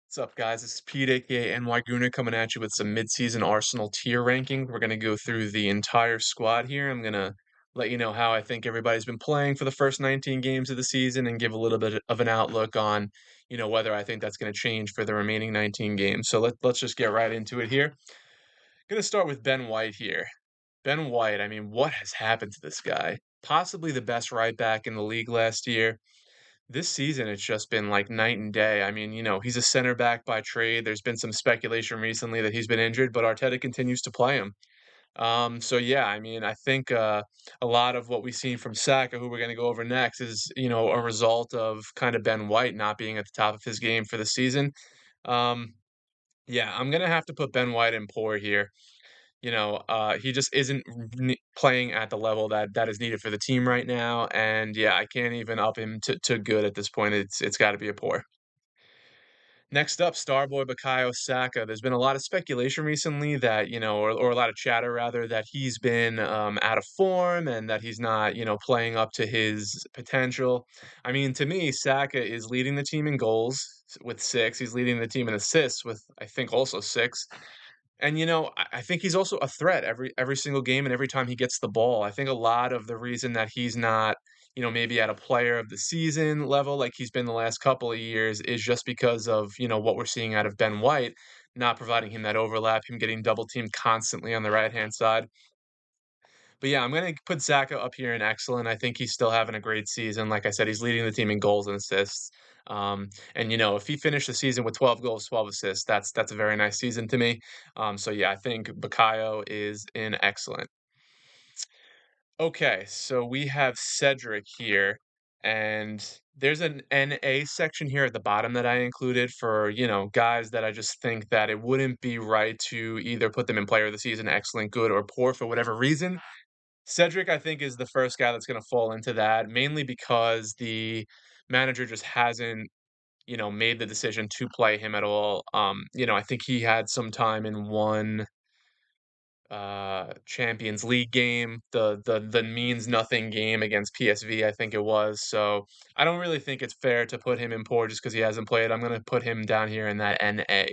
What's up, guys? This is Pete, aka NY Gooner, coming at you with some midseason Arsenal tier rankings. We're going to go through the entire squad here. I'm going to let you know how I think everybody's been playing for the first 19 games of the season and give a little bit of an outlook on, whether I think that's going to change for the remaining 19 games. So let's just get right into it here. Going to start with Ben White here. Ben White, I mean, what has happened to this guy? Possibly the best right back in the league last year. This season, it's just been like night and day. I mean, he's a center back by trade. There's been some speculation recently that he's been injured, but Arteta continues to play him. So yeah, I mean, I think a lot of what we've seen from Saka, who we're going to go over next, is a result of kind of Ben White not being at the top of his game for the season. Um, yeah, I'm gonna have to put Ben White in poor here. He just isn't playing at the level that is needed for the team right now, and yeah, I can't even up him to good at this point. It's got to be a poor. Next up, Starboy Bukayo Saka. There's been a lot of speculation recently that, or a lot of chatter rather, that he's been out of form and that he's not, playing up to his potential. I mean, to me, Saka is leading the team in goals with six. He's leading the team in assists with, I think, also six. And I think he's also a threat every single game and every time he gets the ball. I think a lot of the reason that he's not, maybe at a player of the season level like he's been the last couple of years is just because of, what we're seeing out of Ben White, not providing him that overlap, him getting double teamed constantly on the right-hand side. But yeah, I'm gonna put Zaka up here in excellent. I think he's still having a great season. Like I said, he's leading the team in goals and assists. And if he finished the season with 12 goals, 12 assists, that's a very nice season to me. So yeah, I think Bakayo is in excellent. Okay, so we have Cedric here, and there's an NA section here at the bottom that I included for, guys that I just think that it wouldn't be right to either put them in player of the season, excellent, good, or poor for whatever reason. Cedric, I think, is the first guy that's gonna fall into that, mainly because the manager just hasn't, made the decision to play him at all. I think he had some time in one Champions League game, the means nothing game against PSV, I think it was. So I don't really think it's fair to put him in poor just because he hasn't played. I'm gonna put him down here in that NA.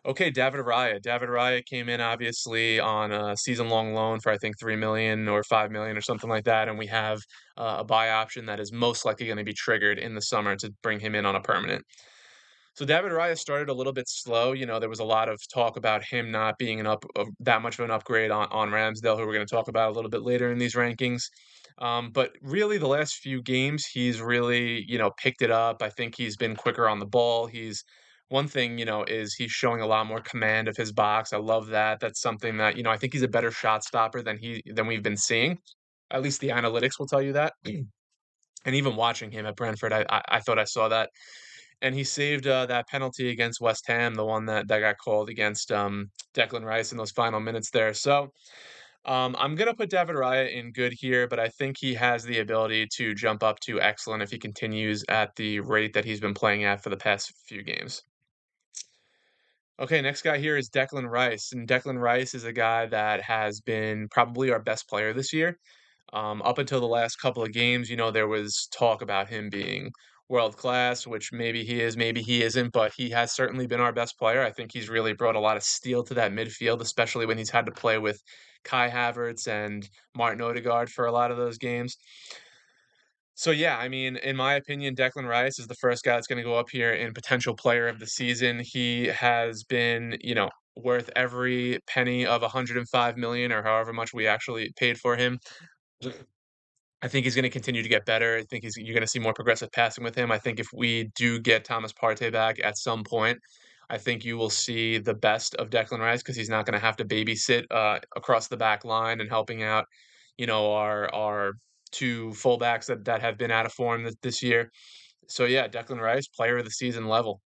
Okay, David Raya. David Raya came in obviously on a season-long loan for I think 3 million or 5 million or something like that, and we have a buy option that is most likely going to be triggered in the summer to bring him in on a permanent. So David Raya started a little bit slow. There was a lot of talk about him not being that much of an upgrade on Ramsdale, who we're going to talk about a little bit later in these rankings. But really, the last few games, he's really, picked it up. I think he's been quicker on the ball. He's one thing, is he's showing a lot more command of his box. I love that. That's something that, I think he's a better shot stopper than we've been seeing. At least the analytics will tell you that. And even watching him at Brentford, I thought I saw that. And he saved that penalty against West Ham, the one that got called against Declan Rice in those final minutes there. So I'm gonna put David Raya in good here, but I think he has the ability to jump up to excellent if he continues at the rate that he's been playing at for the past few games. Okay, next guy here is Declan Rice, and Declan Rice is a guy that has been probably our best player this year. Up until the last couple of games, there was talk about him being world class, which maybe he is, maybe he isn't, but he has certainly been our best player. I think he's really brought a lot of steel to that midfield, especially when he's had to play with Kai Havertz and Martin Odegaard for a lot of those games. So yeah, I mean, in my opinion, Declan Rice is the first guy that's going to go up here in potential player of the season. He has been, worth every penny of 105 million or however much we actually paid for him. I think he's going to continue to get better. I think you're going to see more progressive passing with him. I think if we do get Thomas Partey back at some point, I think you will see the best of Declan Rice because he's not going to have to babysit across the back line and helping out, our two fullbacks that have been out of form this year. So yeah, Declan Rice, player of the season level.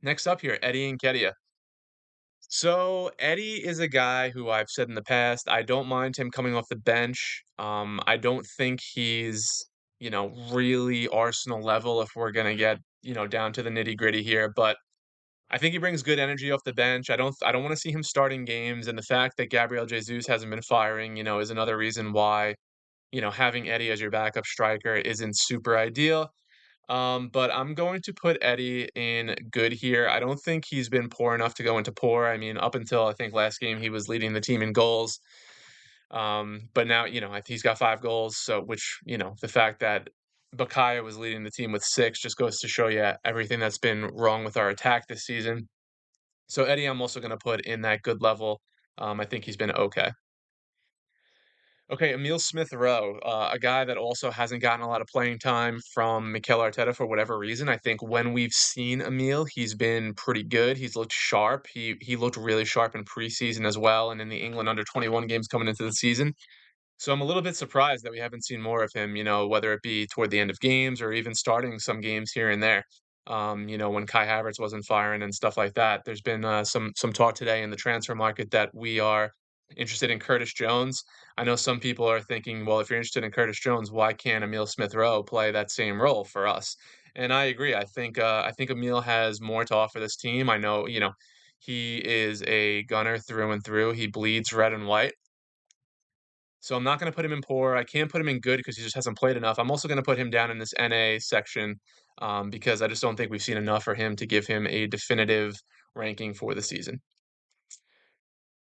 Next up here, Eddie Nketiah. So Eddie is a guy who I've said in the past, I don't mind him coming off the bench. I don't think he's, really Arsenal level if we're gonna get, down to the nitty-gritty here, but I think he brings good energy off the bench. I don't want to see him starting games, and the fact that Gabriel Jesus hasn't been firing, is another reason why, having Eddie as your backup striker isn't super ideal. But I'm going to put Eddie in good here. I don't think he's been poor enough to go into poor. I mean, up until I think last game, he was leading the team in goals. But now, he's got 5 goals. So, which, the fact that Bakaya was leading the team with 6 just goes to show you everything that's been wrong with our attack this season. So, Eddie, I'm also going to put in that good level. I think he's been okay. Okay, Emil Smith Rowe, a guy that also hasn't gotten a lot of playing time from Mikel Arteta for whatever reason. I think when we've seen Emil, he's been pretty good. He's looked sharp. He looked really sharp in preseason as well, and in the England under 21 games coming into the season. So I'm a little bit surprised that we haven't seen more of him, whether it be toward the end of games or even starting some games here and there. When Kai Havertz wasn't firing and stuff like that. There's been some talk today in the transfer market that we are interested in Curtis Jones. I know some people are thinking, well, if you're interested in Curtis Jones, why can't Emil Smith Rowe play that same role for us? And I agree. I think Emil has more to offer this team. I know, he is a gunner through and through. He bleeds red and white. So I'm not going to put him in poor. I can't put him in good because he just hasn't played enough. I'm also going to put him down in this NA section because I just don't think we've seen enough for him to give him a definitive ranking for the season.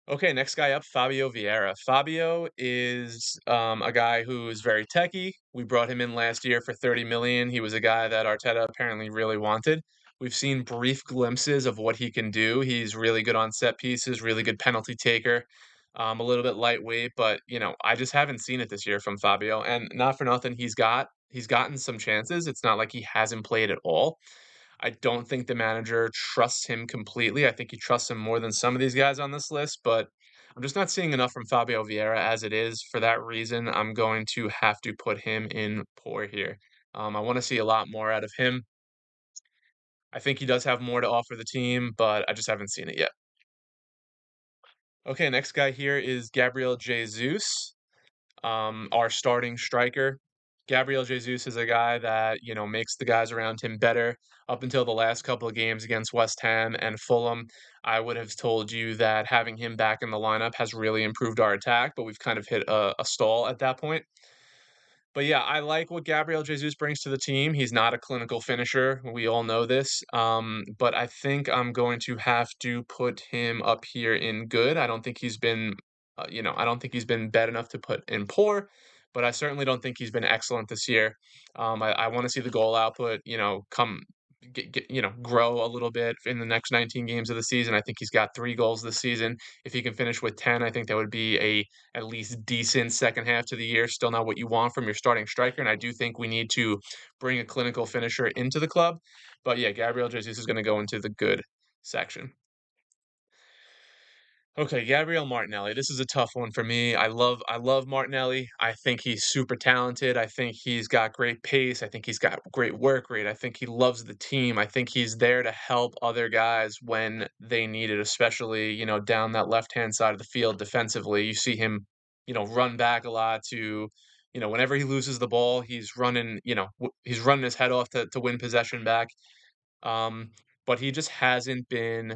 Okay, next guy up, Fabio Vieira. Fabio is a guy who is very techy. We brought him in last year for 30 million. He was a guy that Arteta apparently really wanted. We've seen brief glimpses of what he can do. He's really good on set pieces, really good penalty taker, a little bit lightweight, but I just haven't seen it this year from Fabio. And not for nothing, he's gotten some chances. It's not like he hasn't played at all. I don't think the manager trusts him completely. I think he trusts him more than some of these guys on this list, but I'm just not seeing enough from Fabio Vieira as it is. For that reason, I'm going to have to put him in poor here. I want to see a lot more out of him. I think he does have more to offer the team, but I just haven't seen it yet. Okay, next guy here is Gabriel Jesus, our starting striker. Gabriel Jesus is a guy that, makes the guys around him better. Up until the last couple of games against West Ham and Fulham, I would have told you that having him back in the lineup has really improved our attack, but we've kind of hit a stall at that point. But yeah, I like what Gabriel Jesus brings to the team. He's not a clinical finisher. We all know this. But I think I'm going to have to put him up here in good. I don't think he's been bad enough to put in poor, but I certainly don't think he's been excellent this year. I want to see the goal output, grow a little bit in the next 19 games of the season. I think he's got 3 goals this season. If he can finish with 10, I think that would be a at least decent second half to the year. Still not what you want from your starting striker, and I do think we need to bring a clinical finisher into the club. But yeah, Gabriel Jesus is going to go into the good section. Okay, Gabriel Martinelli. This is a tough one for me. I love Martinelli. I think he's super talented. I think he's got great pace. I think he's got great work rate. I think he loves the team. I think he's there to help other guys when they need it, especially, down that left-hand side of the field defensively. You see him, run back a lot to, whenever he loses the ball, he's running, he's running his head off to win possession back. Um, but he just hasn't been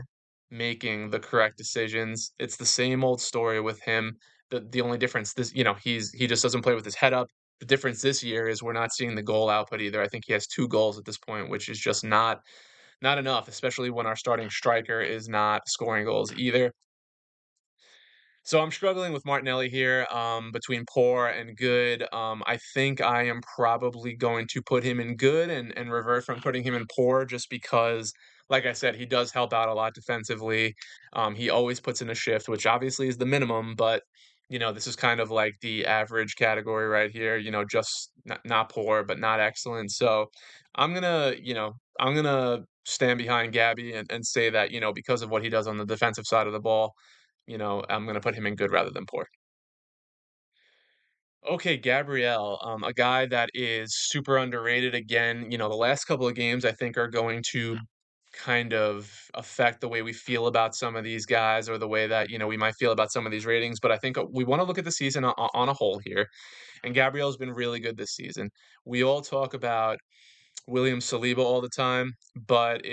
making the correct decisions. It's the same old story with him. The only difference he just doesn't play with his head up. The difference this year is we're not seeing the goal output either. I think he has 2 goals at this point, which is just not enough, especially when our starting striker is not scoring goals either. So I'm struggling with Martinelli here, between poor and good. I think I am probably going to put him in good and revert from putting him in poor just because, like I said, he does help out a lot defensively. He always puts in a shift, which obviously is the minimum, but this is kind of like the average category right here. Just not poor, but not excellent. So I'm gonna, I'm gonna stand behind Gabby and say that because of what he does on the defensive side of the ball, I'm gonna put him in good rather than poor. Okay, Gabrielle, a guy that is super underrated again. The last couple of games I think are going to kind of affect the way we feel about some of these guys or the way that, we might feel about some of these ratings. But I think we want to look at the season on a whole here. And Gabrielle's been really good this season. We all talk about William Saliba all the time, but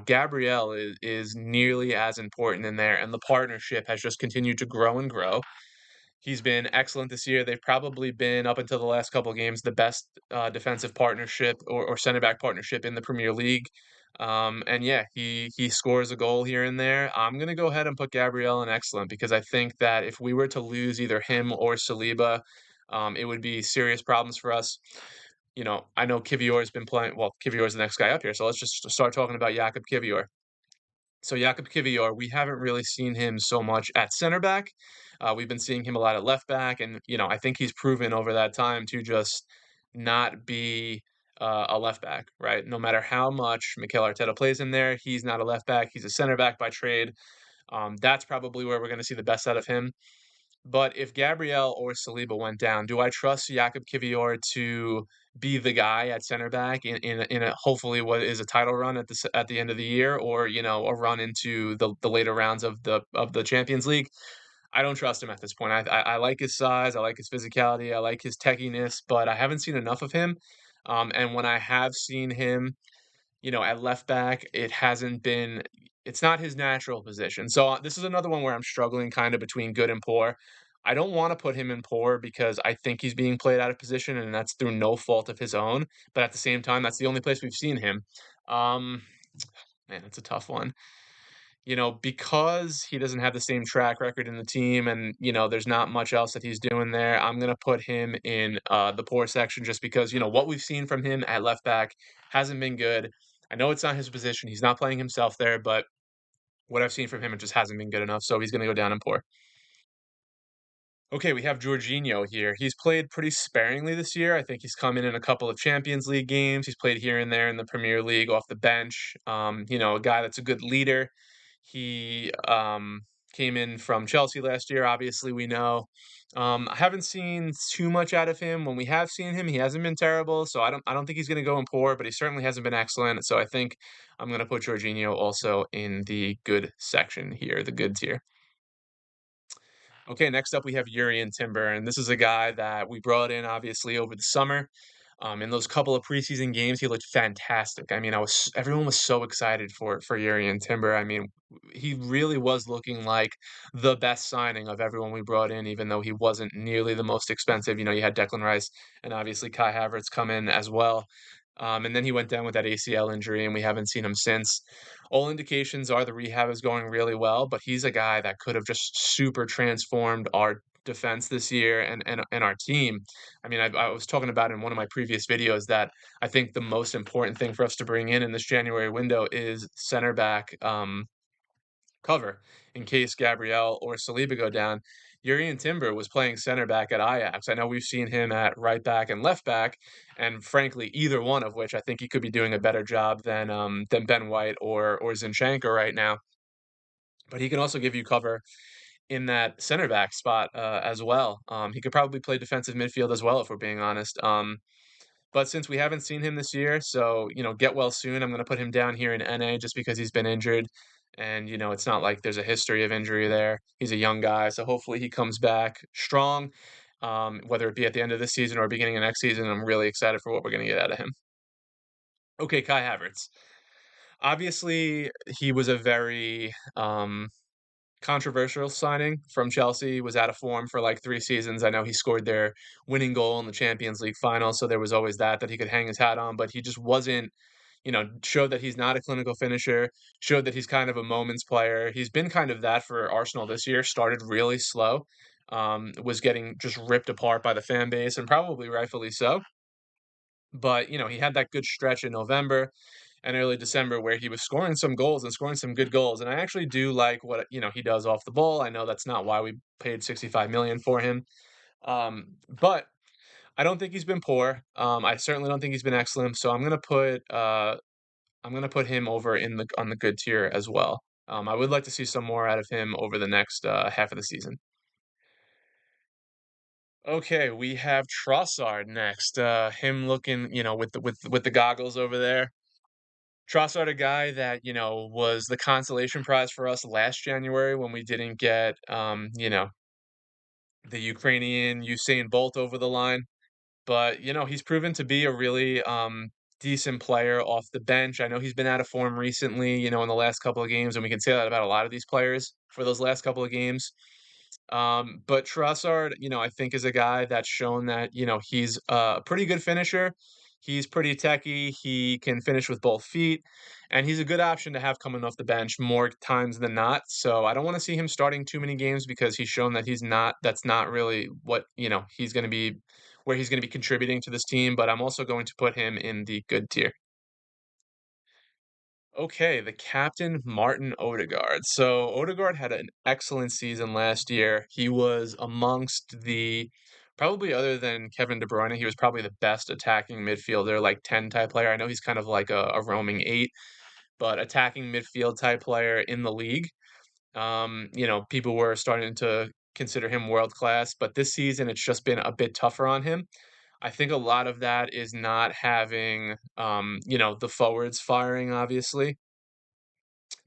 Gabrielle is nearly as important in there, and the partnership has just continued to grow and grow. He's been excellent this year. They've probably been, up until the last couple of games, the best, defensive partnership or center back partnership in the Premier League. And yeah, he scores a goal here and there. I'm gonna go ahead and put Gabriel in excellent because I think that if we were to lose either him or Saliba, it would be serious problems for us. I know Kivior's been playing well, Kivior's the next guy up here, so let's just start talking about Jakub Kivior. So Jakub Kivior, we haven't really seen him so much at center back. We've been seeing him a lot at left back, and I think he's proven over that time to just not be a left back, right? No matter how much Mikel Arteta plays in there, he's not a left back. He's a center back by trade. That's probably where we're going to see the best out of him. But if Gabriel or Saliba went down, do I trust Jakub Kivior to be the guy at center back in a hopefully what is a title run at the end of the year, or a run into the later rounds of the Champions League? I don't trust him at this point. I like his size, I like his physicality, I like his techiness, but I haven't seen enough of him. And when I have seen him, at left back, it's not his natural position. So this is another one where I'm struggling kind of between good and poor. I don't want to put him in poor because I think he's being played out of position and that's through no fault of his own. But at the same time, that's the only place we've seen him. Um, Man, it's a tough one. Because he doesn't have the same track record in the team and, there's not much else that he's doing there, I'm going to put him in the poor section just because, what we've seen from him at left back hasn't been good. I know it's not his position. He's not playing himself there, but what I've seen from him, it just hasn't been good enough. So he's going to go down in poor. Okay, we have Jorginho here. He's played pretty sparingly this year. I think he's come in a couple of Champions League games. He's played here and there in the Premier League off the bench. A guy that's a good leader. He came in from Chelsea last year, obviously, we know. I haven't seen too much out of him. When we have seen him, he hasn't been terrible. So I don't think he's going to go in poor, but he certainly hasn't been excellent. So I think I'm going to put Jorginho also in the good section here, the good tier. Okay, next up we have Urian Timber, and this is a guy that we brought in obviously over the summer. In those couple of preseason games, he looked fantastic. I mean, everyone was so excited for Urian Timber. I mean, he really was looking like the best signing of everyone we brought in, even though he wasn't nearly the most expensive. You had Declan Rice and obviously Kai Havertz come in as well. And then he went down with that ACL injury, and we haven't seen him since. All indications are the rehab is going really well, but he's a guy that could have just super transformed our defense this year and our team. I mean, I was talking about in one of my previous videos that I think the most important thing for us to bring in this January window is center back cover in case Gabriel or Saliba go down. Urian Timber was playing center back at Ajax. I know we've seen him at right back and left back, and frankly, either one of which I think he could be doing a better job than Ben White or Zinchenko right now. But he can also give you cover in that center back spot as well. He could probably play defensive midfield as well if we're being honest. But since we haven't seen him this year, so, get well soon. I'm going to put him down here in NA just because he's been injured. And, it's not like there's a history of injury there. He's a young guy, so hopefully he comes back strong, whether it be at the end of this season or beginning of next season. I'm really excited for what we're going to get out of him. Okay, Kai Havertz. Obviously, he was a very controversial signing from Chelsea, was out of form for like 3 seasons. I know he scored their winning goal in the Champions League final, so there was always that he could hang his hat on, but he just wasn't, showed that he's not a clinical finisher, showed that he's kind of a moments player. He's been kind of that for Arsenal this year, started really slow, was getting just ripped apart by the fan base, and probably rightfully so. But, he had that good stretch in November and early December where he was scoring some goals and scoring some good goals. And I actually do like what, he does off the ball. I know that's not why we paid 65 million for him. But I don't think he's been poor. I certainly don't think he's been excellent. So I'm gonna put him over in the on the good tier as well. I would like to see some more out of him over the next half of the season. Okay, we have Trossard next. Him looking, with the goggles over there. Trossard, a guy that, was the consolation prize for us last January when we didn't get, the Ukrainian Usain Bolt over the line. But, he's proven to be a really decent player off the bench. I know he's been out of form recently, in the last couple of games, and we can say that about a lot of these players for those last couple of games. But Trossard, I think is a guy that's shown that, he's a pretty good finisher. He's pretty techy. He can finish with both feet, and he's a good option to have coming off the bench more times than not. So I don't want to see him starting too many games because he's shown that that's not really what, he's going to be, where he's going to be contributing to this team. But I'm also going to put him in the good tier. Okay, the captain, Martin Odegaard. So Odegaard had an excellent season last year. He was amongst the probably other than Kevin De Bruyne, he was probably the best attacking midfielder, like 10 type player. I know he's kind of like a roaming eight, but attacking midfield type player in the league. People were starting to consider him world class, but this season it's just been a bit tougher on him. I think a lot of that is not having, the forwards firing, obviously,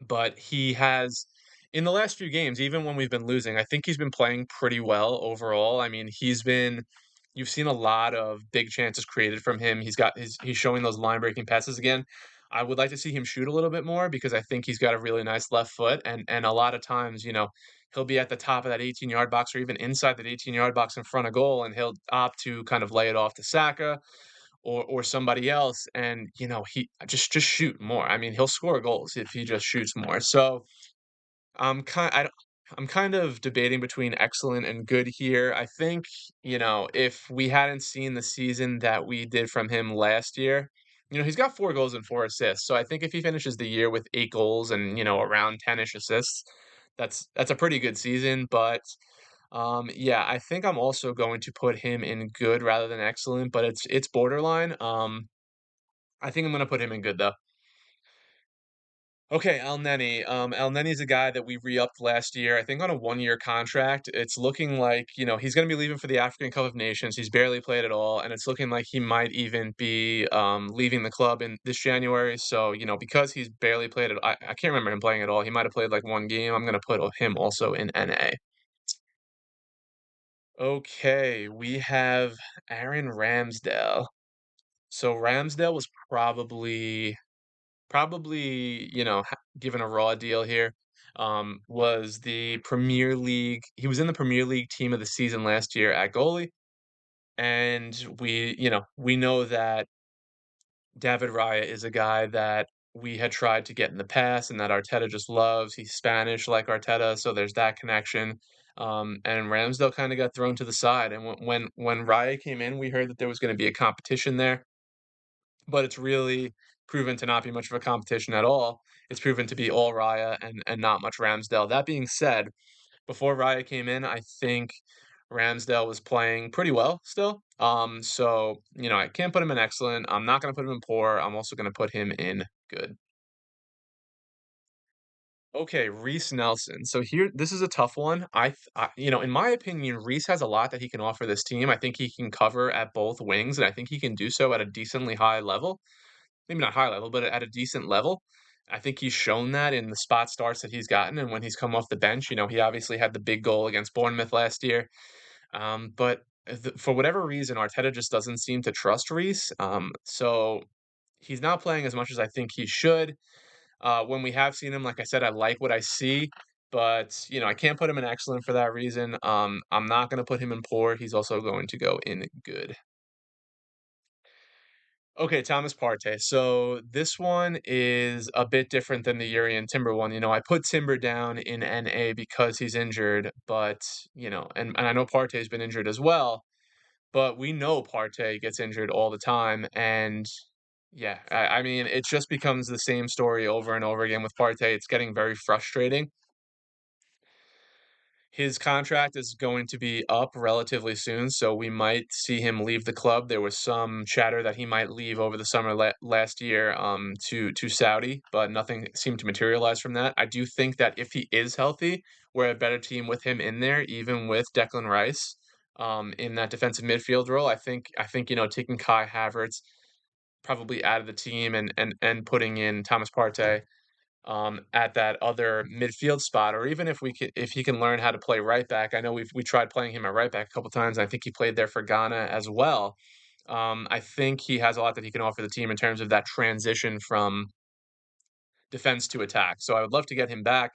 but he has in the last few games, even when we've been losing, I think he's been playing pretty well overall. I mean, you've seen a lot of big chances created from him. He's showing those line breaking passes again. I would like to see him shoot a little bit more because I think he's got a really nice left foot, and a lot of times, he'll be at the top of that 18-yard box or even inside that 18-yard box in front of goal, and he'll opt to kind of lay it off to Saka or somebody else, and he just shoot more. I mean, he'll score goals if he just shoots more. So I'm kind I, I'm kind of debating between excellent and good here. I think if we hadn't seen the season that we did from him last year. He's got 4 goals and 4 assists. So I think if he finishes the year with 8 goals and around 10ish assists, that's a pretty good season. But yeah, I think I'm also going to put him in good rather than excellent, but it's borderline. I think I'm gonna put him in good though. Okay, El Neni. El Neni's a guy that we re-upped last year, I think on a 1-year contract. It's looking like, he's gonna be leaving for the African Cup of Nations. He's barely played at all, and it's looking like he might even be leaving the club in this January. So, because he's barely played it, I can't remember him playing at all. He might have played like 1 game. I'm gonna put him also in NA. Okay, we have Aaron Ramsdale. So Ramsdale was probably, given a raw deal here, was the Premier League. He was in the Premier League team of the season last year at goalie, and we know that David Raya is a guy that we had tried to get in the past, and that Arteta just loves. He's Spanish like Arteta, so there's that connection. And Ramsdale kind of got thrown to the side, and when Raya came in, we heard that there was going to be a competition there, but it's really proven to not be much of a competition at all. It's proven to be all Raya and not much Ramsdale. That being said, before Raya came in, I think Ramsdale was playing pretty well still. So I can't put him in excellent. I'm not going to put him in poor. I'm also going to put him in good. Okay, Reese Nelson. So here, this is a tough one. In my opinion, Reese has a lot that he can offer this team. I think he can cover at both wings, and I think he can do so at a decently high level. Maybe not high level, but at a decent level. I think he's shown that in the spot starts that he's gotten, and when he's come off the bench. He obviously had the big goal against Bournemouth last year. But for whatever reason, Arteta just doesn't seem to trust Reese. So he's not playing as much as I think he should. When we have seen him, like I said, I like what I see, but I can't put him in excellent for that reason. I'm not going to put him in poor. He's also going to go in good. Okay, Thomas Partey. So this one is a bit different than the Yuri and Timber one. I put Timber down in NA because he's injured, but and I know Partey's been injured as well, but we know Partey gets injured all the time, and yeah, I mean it just becomes the same story over and over again with Partey. It's getting very frustrating. His contract is going to be up relatively soon, so we might see him leave the club. There was some chatter that he might leave over the summer last year to Saudi, but nothing seemed to materialize from that. I do think that if he is healthy, we're a better team with him in there, even with Declan Rice in that defensive midfield role. I think taking Kai Havertz probably out of the team and putting in Thomas Partey at that other midfield spot, or even if he can learn how to play right back. I know we tried playing him at right back a couple times. I think he played there for Ghana as well. I think he has a lot that he can offer the team in terms of that transition from defense to attack. So I would love to get him back,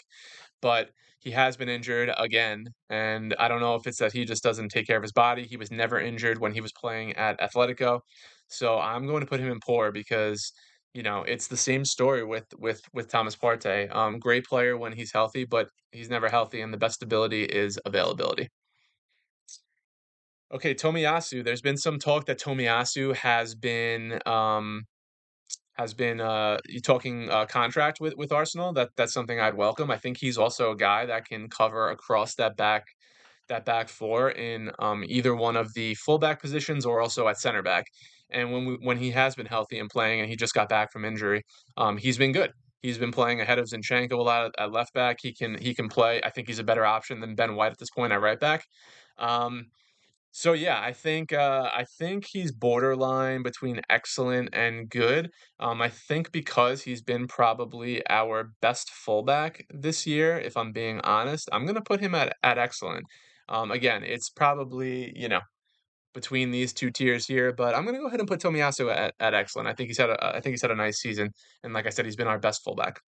but he has been injured again, and I don't know if it's that he just doesn't take care of his body. He was never injured when he was playing at Atletico, so I'm going to put him in poor because it's the same story with Thomas Partey. Great player when he's healthy, but he's never healthy, and the best ability is availability. Okay, Tomiyasu. There's been some talk that Tomiyasu has been talking contract with Arsenal. That's something I'd welcome. I think he's also a guy that can cover across that back four in either one of the fullback positions or also at center back. And when he has been healthy and playing, and he just got back from injury, he's been good. He's been playing ahead of Zinchenko a lot at left back. He can play. I think he's a better option than Ben White at this point at right back. Um, so yeah, I think he's borderline between excellent and good. I think because he's been probably our best fullback this year, if I'm being honest, I'm gonna put him at excellent. Again, it's probably, between these two tiers here, but I'm gonna go ahead and put Tomiyasu at excellent. I think he's had a nice season, and like I said, he's been our best fullback.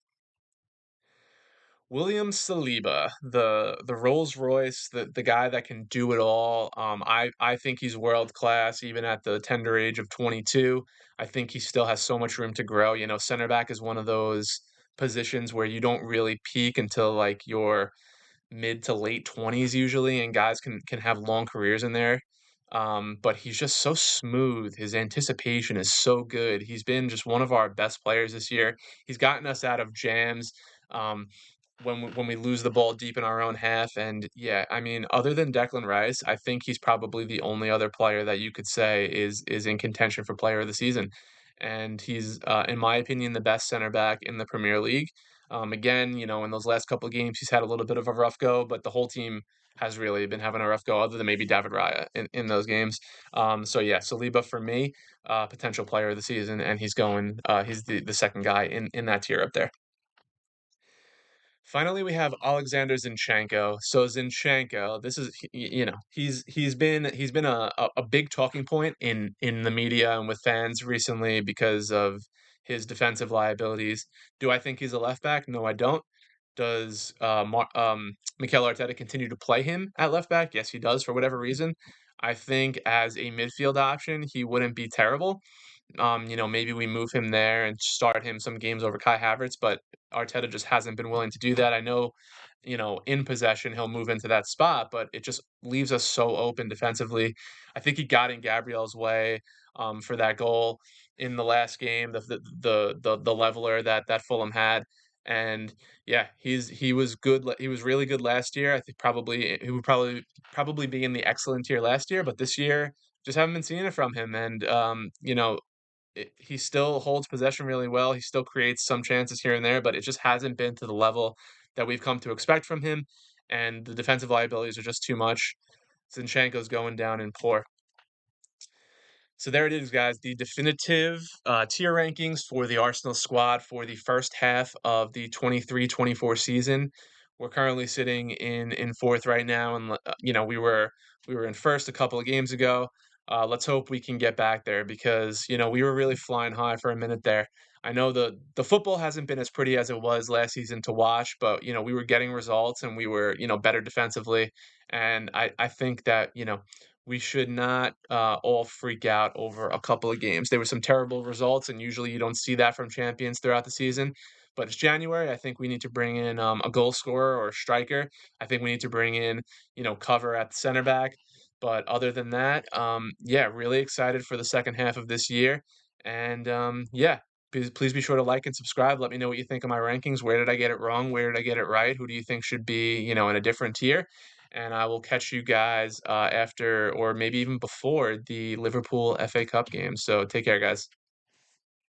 William Saliba, the Rolls Royce, the guy that can do it all. I think he's world class even at the tender age of 22. I think he still has so much room to grow. Center back is one of those positions where you don't really peak until like your mid to late 20s usually, and guys can have long careers in there. But he's just so smooth. His anticipation is so good. He's been just one of our best players this year. He's gotten us out of jams. Um, when we lose the ball deep in our own half. And yeah, I mean, other than Declan Rice, I think he's probably the only other player that you could say is in contention for player of the season. And he's, in my opinion, the best center back in the Premier League. Again, in those last couple of games, he's had a little bit of a rough go, but the whole team has really been having a rough go, other than maybe David Raya in those games. So yeah, Saliba for me, potential player of the season, and he's the second guy in that tier up there. Finally, we have Alexander Zinchenko. So Zinchenko, this is he's been a big talking point in the media and with fans recently because of his defensive liabilities. Do I think he's a left back? No, I don't. Does Mikel Arteta continue to play him at left back? Yes, he does for whatever reason. I think as a midfield option, he wouldn't be terrible. Maybe we move him there and start him some games over Kai Havertz, but Arteta just hasn't been willing to do that. I know, in possession, he'll move into that spot, but it just leaves us so open defensively. I think he got in Gabriel's way for that goal in the last game, the leveler that Fulham had. And yeah, he was good. He was really good last year. I think he would probably be in the excellent tier last year, but this year just haven't been seeing it from him. And he still holds possession really well. He still creates some chances here and there, but it just hasn't been to the level that we've come to expect from him. And the defensive liabilities are just too much. Zinchenko's going down in poor. So there it is, guys. The definitive tier rankings for the Arsenal squad for the first half of the 23-24 season. We're currently sitting in fourth right now, and we were in first a couple of games ago. Let's hope we can get back there because we were really flying high for a minute there. I know the football hasn't been as pretty as it was last season to watch, but we were getting results and we were better defensively, and I think that we should not all freak out over a couple of games. There were some terrible results, and usually you don't see that from champions throughout the season. But it's January. I think we need to bring in a goal scorer or a striker. I think we need to bring in, cover at the center back. But other than that, yeah, really excited for the second half of this year. And yeah, please be sure to like and subscribe. Let me know what you think of my rankings. Where did I get it wrong? Where did I get it right? Who do you think should be, in a different tier? And I will catch you guys after or maybe even before the Liverpool FA Cup game. So take care, guys.